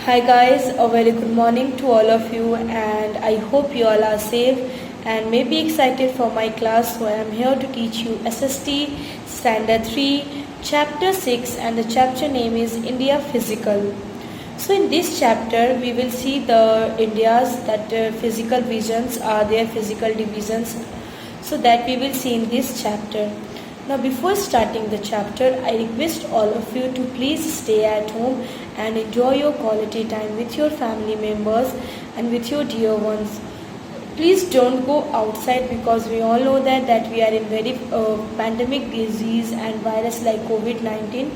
Hi guys, a very good morning to all of you, and I hope you all are safe and may be excited for my class. So I am here to teach you SST Standard 3 Chapter 6, and the chapter name is India Physical. So in this chapter we will see the India's physical visions are their physical divisions, so that we will see in this chapter. Now before starting the chapter, I request all of you to please stay at home and enjoy your quality time with your family members and with your dear ones. Please don't go outside, because we all know that we are in very pandemic disease and virus like COVID-19.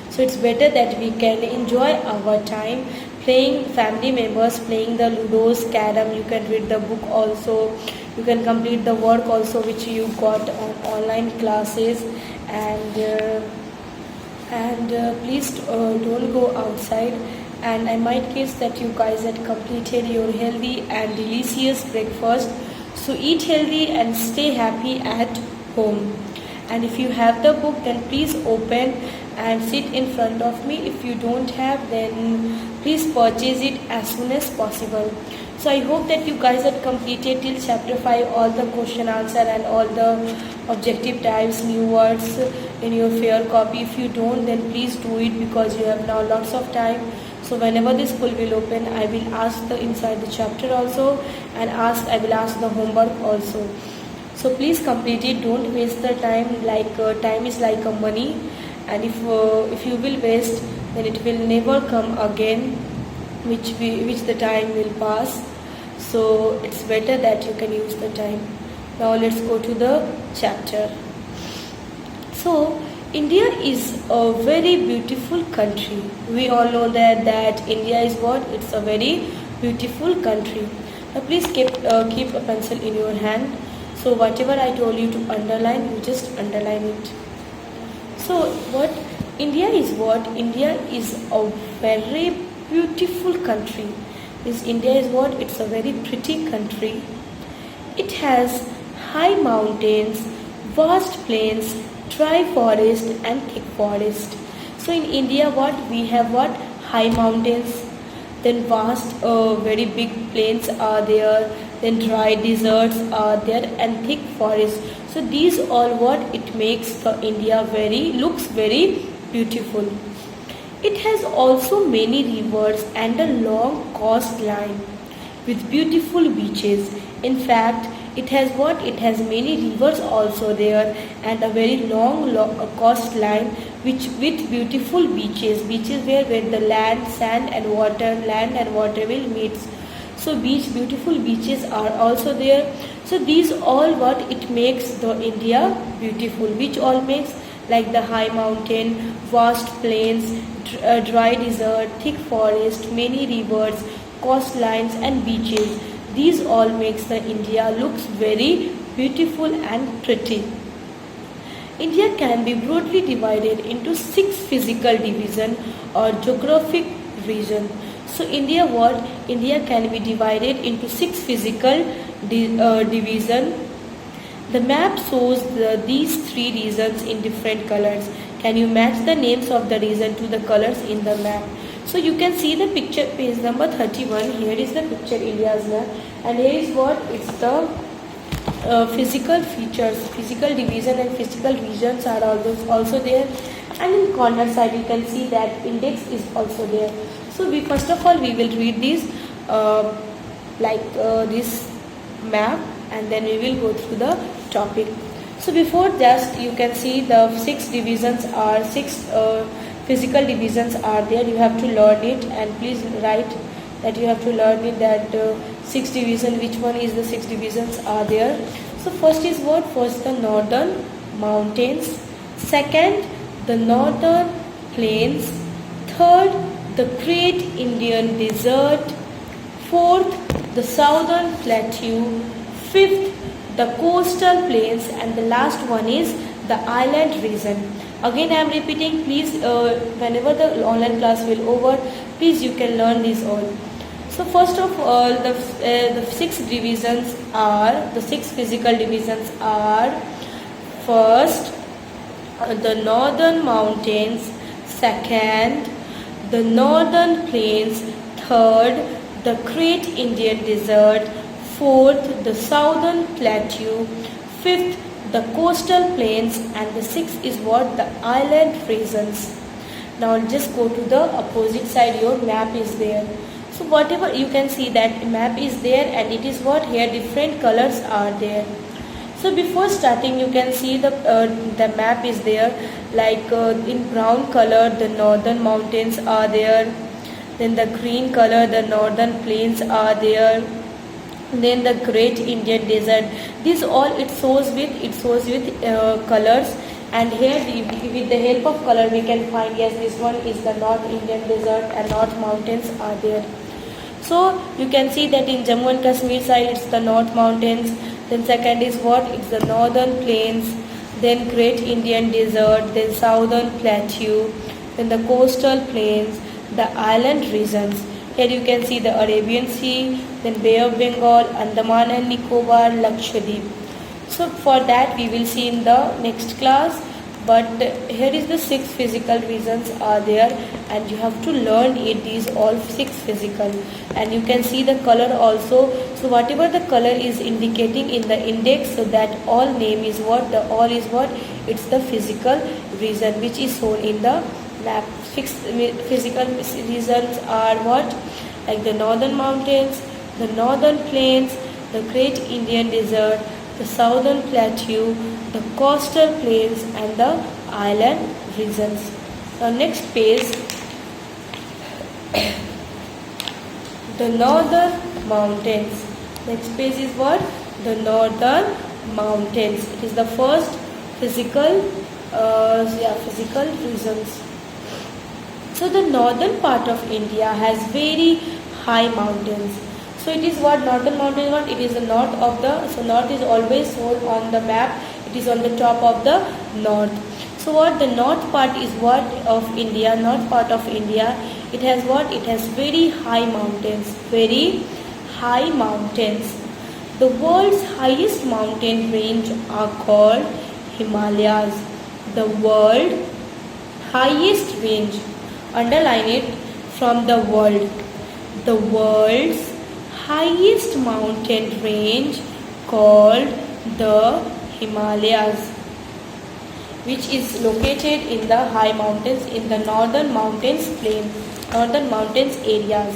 So it's better that we can enjoy our time playing, family members playing the ludos, carom. You can read the book also, you can complete the work also which you got on online classes, and please don't go outside. And I might guess that you guys had completed your healthy and delicious breakfast, so eat healthy and stay happy at home. And if you have the book, then please open and sit in front of me. If you don't have, then please purchase it as soon as possible. So I hope that you guys have completed till chapter 5 all the question answer and all the objective types, new words in your fair copy. If you don't, then please do it, because you have now lots of time. So whenever the school will open, I will ask the inside the chapter also, and I will ask the homework also. So please complete it. Don't waste the time. Time is like a money, and if you will waste, then it will never come again, which the time will pass. So it's better that you can use the time. Now let's go to the chapter. So India is a very beautiful country. We all know that India is what? It's a very beautiful country. Now please keep a pencil in your hand. So whatever I told you to underline, you just underline it. So what India is what? India is a very beautiful country. India is what? It's a very pretty country. It has high mountains, vast plains, dry forest and thick forest. So in India, what we have? What? High mountains, then vast very big plains are there, then dry deserts are there, and thick forest. So these all what it makes the India looks very beautiful. It has also many rivers and a long coastline with beautiful beaches. In fact, it has what? It has many rivers also there, and a very long coastline with beautiful beaches. Beaches where the land, sand and water will meet. So beautiful beaches are also there. So these all what it makes the India beautiful. Which all makes? Like the high mountain, vast plains, dry desert, thick forest, many rivers, coastlines and beaches. These all makes the India looks very beautiful and pretty. India can be broadly divided into 6 physical division or geographic region. So India can be divided into 6 physical division. The map shows these 3 regions in different colors. Can you match the names of the region to the colors in the map? So you can see the picture, page number 31. Here is the picture, India's map, and here is what? It's the physical features, physical division and physical regions are also there. And in corner side you can see that index is also there. So first of all we will read this this map, and then we will go through the topic. So before that, you can see the 6 divisions are 6 physical divisions are there. You have to learn it, and please write that you have to learn it, that 6 division, which one is the 6 divisions are there. So first is what? First the northern mountains, second the northern plains, third the great Indian desert, fourth the southern plateau, fifth the coastal plains, and the last one is the island region. Again I am repeating, please whenever the online class will over, please you can learn this all. So first of all, the 6 divisions are, the 6 physical divisions are: first the northern mountains, second the northern plains, Third, the Great Indian Desert. Fourth, the Southern Plateau. Fifth, the coastal plains. And the sixth is what? The island regions. Now just go to the opposite side. Your map is there. So whatever you can see that map is there, and it is what? Here different colors are there. So before starting you can see the map is there, like in brown color the northern mountains are there, then the green color the northern plains are there, then the Great Indian Desert. This all it shows with colors, and here with the help of color we can find, yes, this one is the North Indian Desert and North Mountains are there. So you can see that in Jammu and Kashmir side it's the North Mountains, then second is what? It's the Northern Plains, then Great Indian Desert, then Southern Plateau, then the coastal plains, the island regions. Here you can see the Arabian Sea, then Bay of Bengal, Andaman and Nicobar, Lakshadweep. So for that we will see in the next class, but here is the 6 physical regions are there, and you have to learn it, these all 6 physical, and you can see the color also. So whatever the color is indicating in the index, so that all name is what? The all is what? It's the physical region which is shown in the map. 6 physical regions are what? Like the northern mountains, the northern plains, the Great Indian Desert, the Southern Plateau, the coastal plains and the island regions. Now next page, the northern mountains. Next page is what? The northern mountains. It is the first physical regions. So the northern part of India has very high mountains. So it is what? Northern mountain what? It is the north of the, so north is always shown on the map, it is on the top of the north. So what? The north part is what of India? North part of India, it has what? It has very high mountains, very high mountains. The world's highest mountain range are called Himalayas. The world highest range, underline it, from the world. The world's highest mountain range called the Himalayas, which is located in the high mountains in the northern mountains plain, northern mountains areas.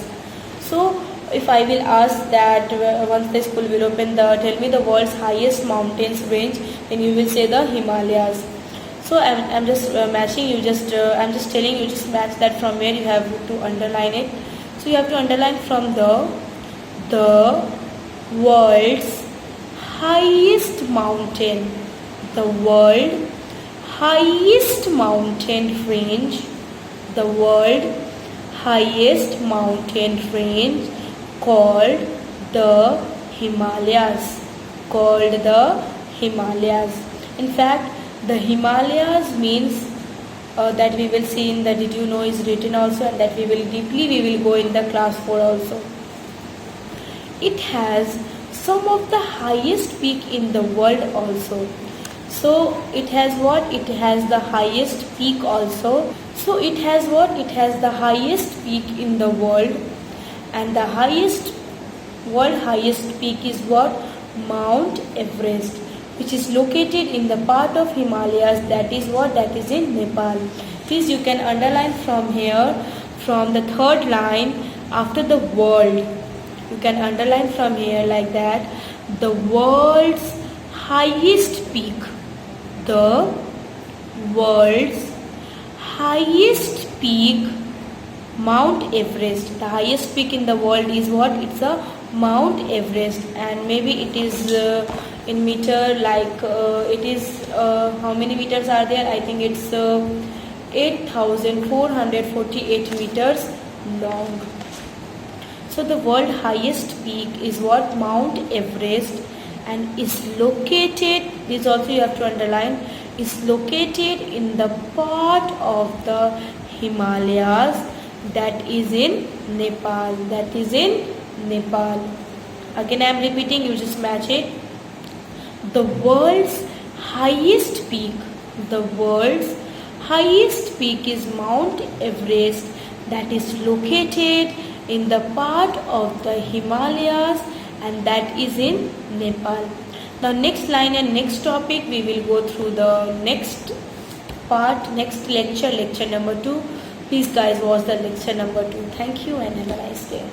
So if I will ask that once the school will open, tell me the world's highest mountains range, then you will say the Himalayas. So I'm just matching you, I'm just telling you, just match that from where you have to underline it. So you have to underline from the world's highest mountain, the world highest mountain range, the world highest mountain range called the Himalayas, called the Himalayas. In fact, the Himalayas means that we will see in the did you know is written also, and that we will go in the class 4 also. It has some of the highest peak in the world also. So it has what? It has the highest peak also. So it has what? It has the highest peak in the world, and the world highest peak is what? Mount Everest, which is located in the part of Himalayas that is what? That is in Nepal. Please you can underline from here, from the third line after the world. You can underline from here like that. The world's highest peak. The world's highest peak, Mount Everest. The highest peak in the world is what? It's a Mount Everest, and maybe it is in meter, like it is how many meters are there? I think it's 8,448 meters long. So the world highest peak is what? Mount Everest, and is located, this also you have to underline, is located in the part of the Himalayas that is in Nepal, that is in Nepal. Again I am repeating, you just match it. The world's highest peak, the world's highest peak is Mount Everest, that is located in the part of the Himalayas, and that is in Nepal. Now next line and next topic we will go through the next part, next lecture, lecture number 2. Please guys watch the lecture number 2. Thank you and have a nice day.